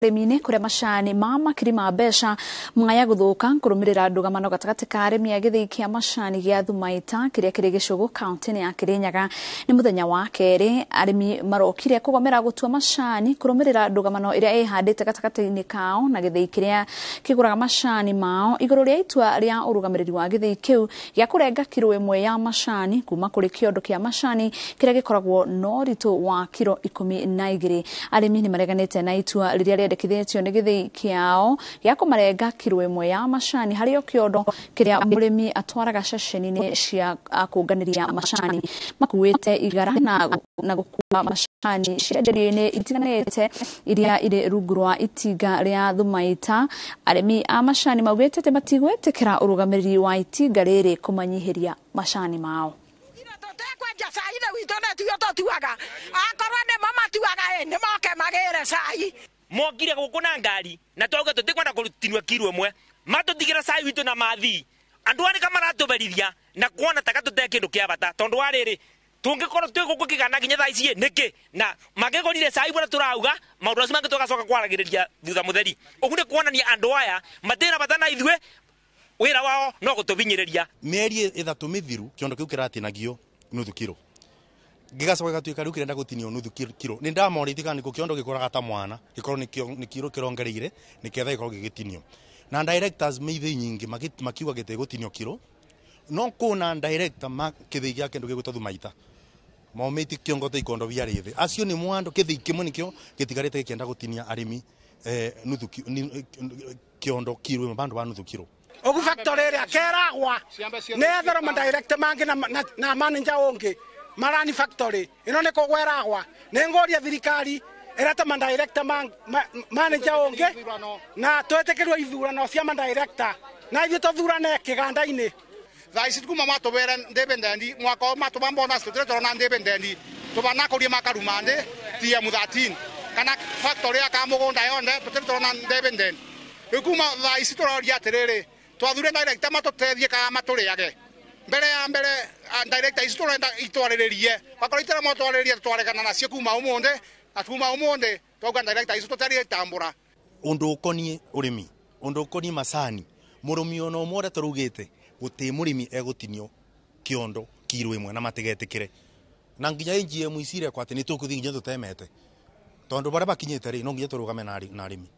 Arĩmi kuria macani ma makiri ma mbeca mwaya guthuka kurumirira ndugamano gatagati ka arĩmi a gĩthĩi kia macani gĩa Thumaita kiria kiri Gĩcũgũ kaunti ya Kirinyaga ni muthenya wa keri. Arĩmi marokire kugomera gutua macani kurumirira ndugamano iria ihandite gatagati-ini kao na gĩthĩi kiria kiguraga macani mao iguru ria itua ria urugamiriri wa gĩthĩi kiu gĩa kurenga kilo 1 ya macani kuma kuri kiondo kia macani kiria gikoragwo no ritu wa kilo 12. Arĩmi ni mareganite na itua riria ndekithĩtio nĩ gĩthĩi kĩao gĩa kũmarenga kilo 1 ya macani harĩ o kĩondo kĩrĩa mũrĩmi atwaraga ceceni-inĩ cia kũnganĩria macani makuĩte igara na gũkua macani cienderio-inĩ itiganĩte iria irĩ rungu rwa itinga rĩa Thumaita. Arĩmi a macani maugĩte atĩ matigwĩtĩkĩra ũrũgamĩrĩri wa itinga rĩrĩ kũmanyihĩria macani mao. Mokire guku na ngari na twauga tutikwenda kurutinwa kilo 1 matutigire cai witu na mathi andu ari kama ratuberithia na kuona taka tute kindu kia bata tondu wariri tungikorwo twi guku kigana ginya thaa ici niki na magigorire cai bora turauga maundu acio mangi tugacoka kwaragiriria thutha mutheri ugu ni kuonania andu aya matira bata na ithue wira wao no gutubinyiriria. Mieri 3 mithiru kiondo kiu kiratinagio nuthu kilo gigacoka gatuika riu kirenda gutinio nuthu kilo ni ndamoriti kana niko kiondo gikoraga ta mwana gikorwo ni kilo kirongereire ni ketha gikorwo gigitinio na directors meithi nyingi makiuga gite gutinio kilo no kuna director ma kithii gia kindu gigutwa Thumaita maumiti kiongo ta ikondo bia rithi acio ni mwandu kithii kimwe nikio gitigarite gikienda gutinia arimi nuthu kiondo kilo mabandu ba nuthu kilo ogu factory ria keragwa ne athero ma director mangi na manager onge Marani factory ino niko gweragwa nengoria thirikari erata ma director manager onge na twetekirwo ithurano cia ma director na ithu tuthurane kiganda-ini thaisi kuma matubere ndependent mwaka matuba bonus tutirona ndependent tubana kuria makarumande TM13 kana factory aka mugunda yonde tutirona ndependent ikuma thaisi turoria atiriri twathure director matutethie kana maturiage mbere director ici turenda itwariririe bakora itara motwariririe twarekana nacio kuma umunde twauga director ici tutari tambura undu ukonie urimi undu ukonie macani murumi ono mwore turugite guti murimi egutinio kiondo kilo 1 na matigetikire na nginya NGM icire kwati ni tukuthi nginya tutemete tondu bara bakinyite ri no nginya turugame na arimi.